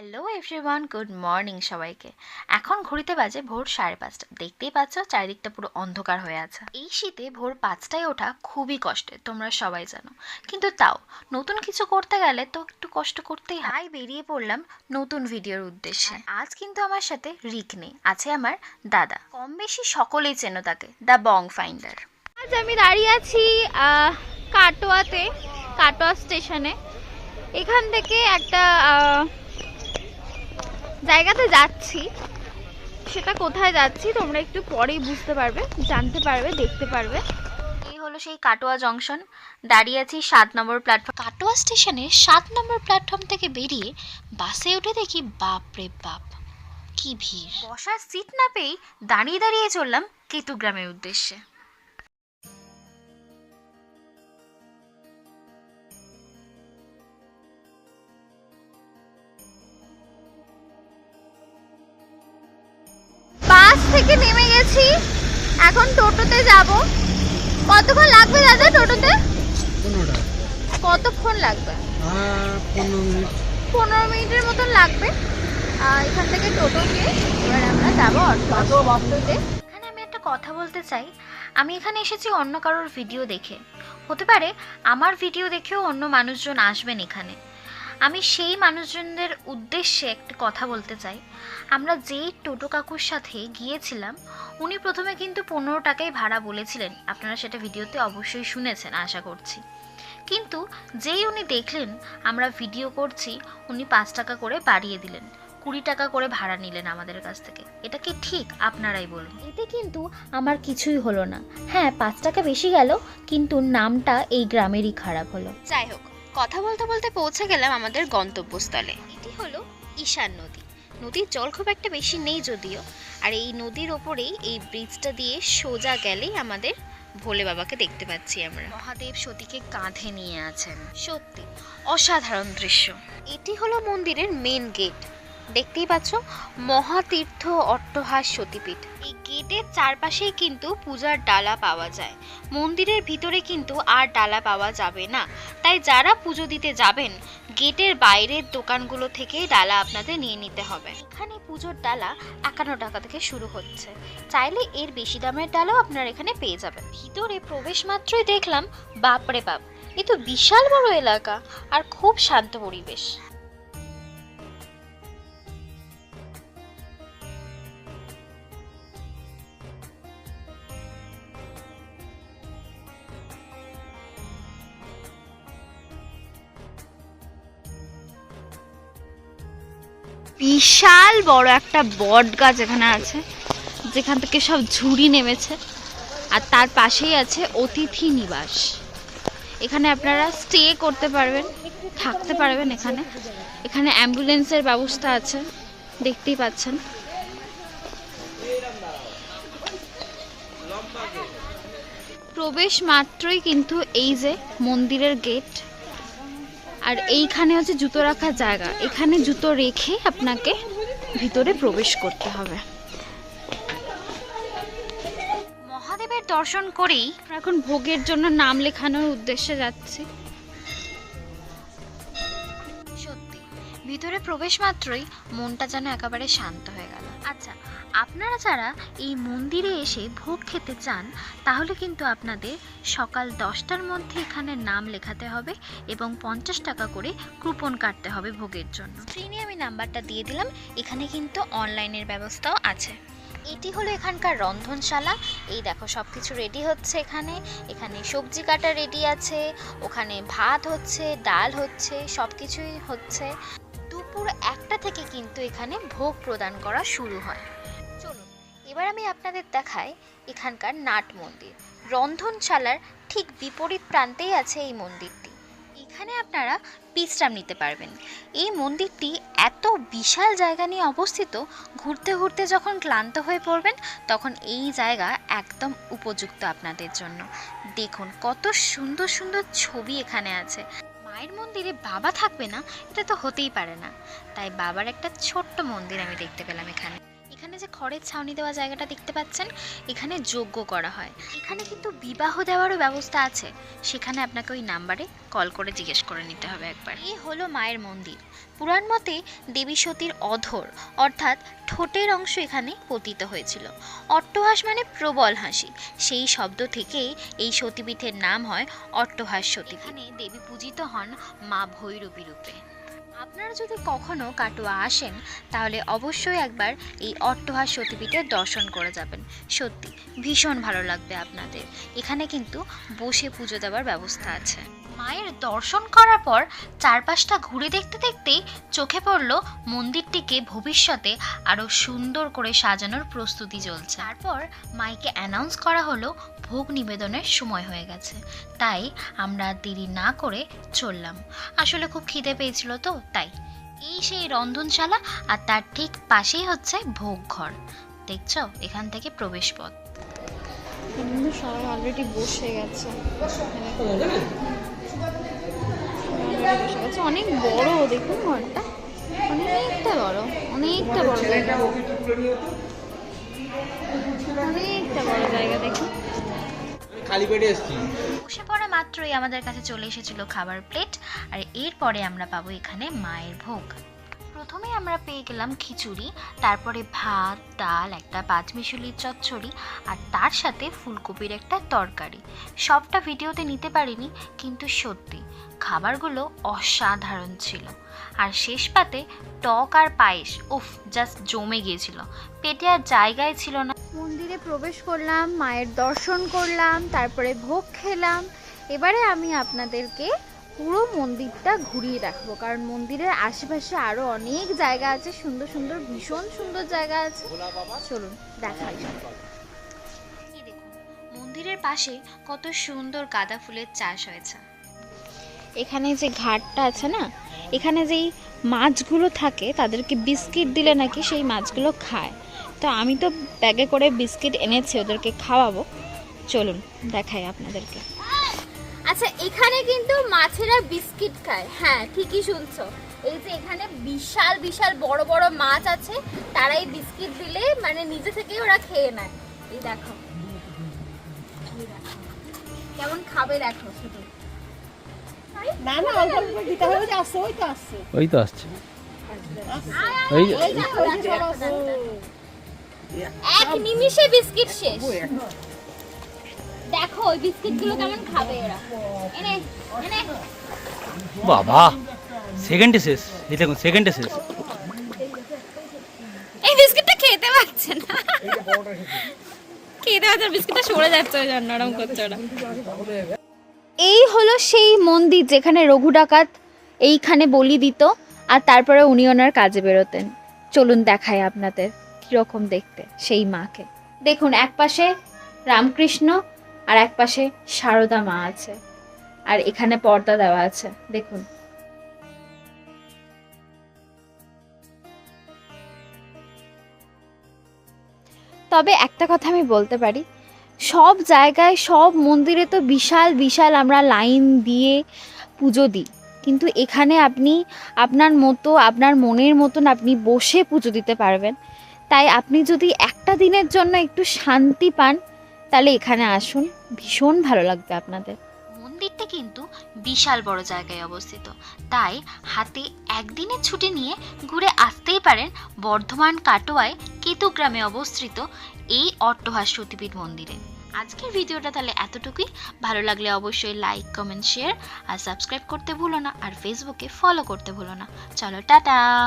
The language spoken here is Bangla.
হ্যালো এভরিওয়ান, গুড মর্নিং সবাইকে। এখন ঘড়িতে বাজে ভোর 5:30। দেখতেই পাচ্ছ চারিদিকটা পুরো অন্ধকার হয়ে আছে। এই শীতে ভোর 5টায় ওঠা খুবই কষ্টের, তোমরা সবাই জানো, কিন্তু তাও নতুন কিছু করতে গেলে তো একটু কষ্ট করতেই হয়। বেরিয়ে পড়লাম নতুন ভিডিওর উদ্দেশ্যে। আজ কিন্তু আমার সাথে রিক নেই, আছে আমার দাদা। কম বেশি সকলেই চেনো তাকে, দ্য বং ফাইন্ডার। আজ আমি দাঁড়িয়ে আছি কাটোয়াতে, কাটোয়া স্টেশনে। এখান থেকে একটা জায়গাতে যাচ্ছি, সেটা কোথায় যাচ্ছি তোমরা একটু পরেই বুঝতে পারবে, জানতে পারবে, দেখতে পারবে। এই হলো সেই কাটোয়া জংশন। দাঁড়িয়ে আছি 7 নম্বর প্ল্যাটফর্ম। কাটোয়া স্টেশনের 7 নম্বর প্ল্যাটফর্ম থেকে বেরিয়ে বাসে উঠে দেখি বাপ রে বাপ, কি ভিড়! বসার সিট না পেয়ে দাঁড়িয়ে দাঁড়িয়ে চললাম কেতুগ্রামের উদ্দেশ্যে। বাস থেকে নেমে গেছি, এখন টোটোতে যাব। কতক্ষণ লাগবে দাদা টোটোতে? 15টা। কতক্ষণ লাগবে? 15 মিনিট। 15 মিনিটের মতন লাগবে। এখান থেকে টোটো নিয়ে এবার আমরা যাবো অটোতে। এখানে আমি একটা কথা বলতে চাই, আমি এখানে এসেছি অন্য কারোর ভিডিও দেখে। হতে পারে আমার ভিডিও দেখেও অন্য মানুষজন আসবেন এখানে। আমি সেই মানুষজনদের উদ্দেশ্যে একটা কথা বলতে চাই। আমরা যেই টোটো কাকুর সাথে গিয়েছিলাম, উনি প্রথমে কিন্তু 15 টাকাই ভাড়া বলেছিলেন। আপনারা সেটা ভিডিওতে অবশ্যই শুনেছেন আশা করছি। কিন্তু যেই উনি দেখলেন আমরা ভিডিও করছি, উনি 5 টাকা করে বাড়িয়ে দিলেন, 20 টাকা করে ভাড়া নিলেন আমাদের কাছ থেকে। এটা কি ঠিক? আপনারাই বলুন। এতে কিন্তু আমার কিছুই হলো না। হ্যাঁ, 5 টাকা বেশি গেল, কিন্তু নামটা এই গ্রামেরই খারাপ হলো। যাই হোক, কথা বলতে বলতে পৌঁছে গেলাম আমাদের গন্তব্যস্থলে। এটি হলো ঈশান নদী। নদীর জল খুব একটা বেশি নেই যদিও, আর এই নদীর ওপরেই এই ব্রিজটা দিয়ে সোজা গেলেই আমাদের ভোলে বাবাকে দেখতে পাচ্ছি আমরা। মহাদেব সতীকে কাঁধে নিয়ে আছেন, সত্যি অসাধারণ দৃশ্য। এটি হলো মন্দিরের মেন গেট। দেখতেই পাচ্ছ, মহাতীর্থ অট্টহাস সতীপীঠ। এই গেটের চারপাশেই কিন্তু পূজার ডালা পাওয়া যায়। মন্দিরের ভিতরে কিন্তু আর ডালা পাওয়া যাবে না, তাই যারা পুজো দিতে যাবেন গেটের বাইরের দোকানগুলো থেকে ডালা আপনাদের নিয়ে নিতে হবে। এখানে পুজোর ডালা 51 টাকা থেকে শুরু হচ্ছে, চাইলে এর বেশি দামের ডালাও আপনারা এখানে পেয়ে যাবেন। ভিতরে প্রবেশ মাত্রই দেখলাম বাপরে বাপ, এ তো বিশাল বড় এলাকা আর খুব শান্ত পরিবেশ। বিশাল বড় একটা বট গাছ এখানে আছে, যেখান থেকে সব ঝুড়ি নেমেছে। আর তার পাশেই আছে অতিথি নিবাস। এখানে আপনারা স্টে করতে পারবেন, থাকতে পারবেন। এখানে অ্যাম্বুলেন্সের ব্যবস্থা আছে, দেখতেই পাচ্ছেন। প্রবেশ মাত্রই কিন্তু এই যে মন্দিরের গেট, আর এইখানে হচ্ছে জুতো রাখার জায়গা। এখানে জুতো রেখে আপনাকে ভিতরে প্রবেশ করতে হবে। মহাদেবের দর্শন করেই এখন ভোগের জন্য নাম লেখানোর উদ্দেশ্যে যাচ্ছি। সত্যি ভিতরে প্রবেশ মাত্রই মনটা যেন একেবারে শান্ত হয়ে গেল। আচ্ছা, আপনারা যারা এই মন্দিরে এসে ভোগ খেতে চান, তাহলে কিন্তু আপনাদের সকাল 10টার মধ্যে এখানে নাম লেখাতে হবে এবং 50 টাকা করে কুপন কাটতে হবে ভোগের জন্য। স্ক্রিনে আমি নাম্বারটা দিয়ে দিলাম। এখানে কিন্তু অনলাইনের ব্যবস্থাও আছে। এটি হলো এখানকার রন্ধনশালা। এই দেখো সব কিছু রেডি হচ্ছে এখানে। এখানে সবজি কাটা রেডি আছে, ওখানে ভাত হচ্ছে, ডাল হচ্ছে, সব কিছুই হচ্ছে। দুপুর 1টা থেকে কিন্তু এখানে ভোগ প্রদান করা শুরু হয়। চলুন এবার আমি আপনাদের দেখাই এখানকার নাট মন্দির। রন্ধনশালার ঠিক বিপরীত প্রান্তেই আছে এই মন্দিরটি। এখানে আপনারা বিশ্রাম নিতে পারবেন। এই মন্দিরটি এত বিশাল জায়গা নিয়ে অবস্থিত, ঘুরতে ঘুরতে যখন ক্লান্ত হয়ে পড়বেন তখন এই জায়গা একদম উপযুক্ত আপনাদের জন্য। দেখুন কত সুন্দর সুন্দর ছবি এখানে আছে। মায়ের মন্দিরে বাবা থাকবে না, এটা তো হতেই পারে না, তাই বাবার একটা ছোট্ট মন্দির আমি দেখতে পেলাম এখানে। এখানে যে খড়ের ছাউনি দেওয়া জায়গাটা দেখতে পাচ্ছেন, এখানে যজ্ঞ করা হয়। এখানে কিন্তু বিবাহ দেওয়ারও ব্যবস্থা আছে, সেখানে আপনাকে ওই নাম্বারে কল করে জিজ্ঞেস করে নিতে হবে একবার। এই হলো মায়ের মন্দির। পুরাণ মতে দেবী সতীর অধর অর্থাৎ ঠোঁটের অংশ এখানে পতিত হয়েছিল। অট্টহাস মানে প্রবল হাসি, সেই শব্দ থেকেই এই সতীপীঠের নাম হয় অট্টহাস সতী। এখানে দেবী পূজিত হন মা ভৈরবী রূপে। আপনারা যদি কখনো কাটোয়া আসেন তাহলে অবশ্যই একবার এই অট্টহাস সতীপীঠের দর্শন করে যাবেন। সত্যি ভীষণ ভালো লাগবে আপনাদের। এখানে কিন্তু বসে পুজো দেওয়ার ব্যবস্থা আছে। মায়ের দর্শন করার পর চারপাশটা ঘুরে দেখতে দেখতেই চোখে পড়ল মন্দিরটিকে ভবিষ্যতে আরও সুন্দর করে সাজানোর প্রস্তুতি চলছে। তারপর মাইকে অ্যানাউন্স করা হলো ভোগ নিবেদনের সময় হয়ে গেছে, তাই আমরা দেরি না করে চললাম। আসলে খুব খিদে পেয়েছিল তো তাই। এই সেই রন্ধনশালা, আর তার ঠিক পাশেই হচ্ছে ভোগ ঘর। দেখছো এখান থেকে প্রবেশ পথ। কিন্তু সবাই অলরেডি বসে গেছে। অনেক বড়, দেখুন ঘরটা অনেকটা বড়, অনেকটা বড় জায়গা, অনেকটা বড় জায়গা। দেখুন খালি পেটে এসেছি। বসে পড়া মাত্রই আমাদের কাছে চলে এসেছিল খাবার প্লেট, আর এরপরে আমরা পাবো এখানে মায়ের ভোগ। প্রথমে আমরা পেয়ে গেলাম খিচুড়ি, তারপরে ভাত, ডাল, একটা পাঁচমিশুলির চচ্চড়ি, আর তার সাথে ফুলকপির একটা তরকারি। সবটা ভিডিওতে নিতে পারিনি, কিন্তু সত্যি খাবারগুলো অসাধারণ ছিল। আর শেষ পাতে টক আর পায়েস, উফ, জাস্ট জমে গিয়েছিল, পেটে আর জায়গায় ছিল না। মন্দিরে প্রবেশ করলাম, মায়ের দর্শন করলাম, তারপরে ভোগ খেলাম। এবারে আমি আপনাদেরকে পুরো মন্দিরটা ঘুরিয়ে রাখবো, কারণ মন্দিরের আশেপাশে আরো অনেক জায়গা আছে, সুন্দর সুন্দর, ভীষণ সুন্দর জায়গা আছে। চলুন দেখাই। এই দেখুন মন্দিরের পাশে কত সুন্দর গাঁদা ফুলের চাষ হয়েছে। এখানে যে ঘাটটা আছে না, এখানে যেই মাছগুলো থাকে তাদেরকে বিস্কিট দিলে নাকি সেই মাছগুলো খায়। তো আমি তো ব্যাগে করে বিস্কিট এনেছি ওদেরকে খাওয়াবো। চলুন দেখাই আপনাদেরকে। আচ্ছা, এখানে কিন্তু মাছেরা বিস্কিট খায়। হ্যাঁ, ঠিকই শুনছো। এই যে এখানে বিশাল বিশাল বড় বড় মাছ আছে, তারাই বিস্কিট দিলে মানে নিজে থেকেই ওরা খেয়ে নেয়। এই দেখো কেমন খাবে, দেখো শুধু। না না, অল্প অল্প দিতে হবে, যে আসছে, ওই তো আসছে, ওই তো আসছে। ওই দেখো, এক নিমিষে বিস্কিট শেষ। দেখো ওই বিস্কিটগুলো কেমন খাবে এরা। এনে এনে বাবা, সেকেন্ডে শেষ। এই দেখুন সেকেন্ডে শেষ। এই বিস্কিটটা খেতে পাচ্ছে না, খেতে পাচ্ছে, বিস্কিটটা সরে যাচ্ছে, ওই জন্য নরম করছে ওরা। এই হলো সেই মন্দির যেখানে রঘু ডাকাত এইখানে বলি দিত, আর তারপরে উনি ওনার কাজে বেরোতেন। চলুন দেখাই আপনাদের কিরকম দেখতে সেই মাকে। দেখুন এক পাশে রামকৃষ্ণ আর এক পাশে সারদা মা আছে, আর এখানে পর্দা দেওয়া আছে। দেখুন তবে একটা কথা আমি বলতে পারি, সব জায়গায় সব মন্দিরে তো বিশাল বিশাল আমরা লাইন দিয়ে পুজো দিই, কিন্তু এখানে আপনি আপনার মতো, আপনার মনের মতন আপনি বসে পুজো দিতে পারবেন। তাই আপনি যদি একটা দিনের জন্য একটু শান্তি পান তাহলে এখানে আসুন, ভীষণ ভালো লাগবে আপনাদের। মন্দিরটা কিন্তু বিশাল বড় জায়গায় অবস্থিত, তাই হাতে একদিনের ছুটি নিয়ে ঘুরে আসতেই পারেন বর্ধমান কাটোয়ায় কেতুগ্রামে অবস্থিত এই অট্টহাস সতীপীঠ মন্দিরে। আজকের ভিডিওটা তাহলে এতটুকুই। ভালো লাগলে অবশ্যই লাইক, কমেন্ট, শেয়ার আর সাবস্ক্রাইব করতে ভুলো না, আর ফেসবুকে ফলো করতে ভুলো না। চলো টাটা।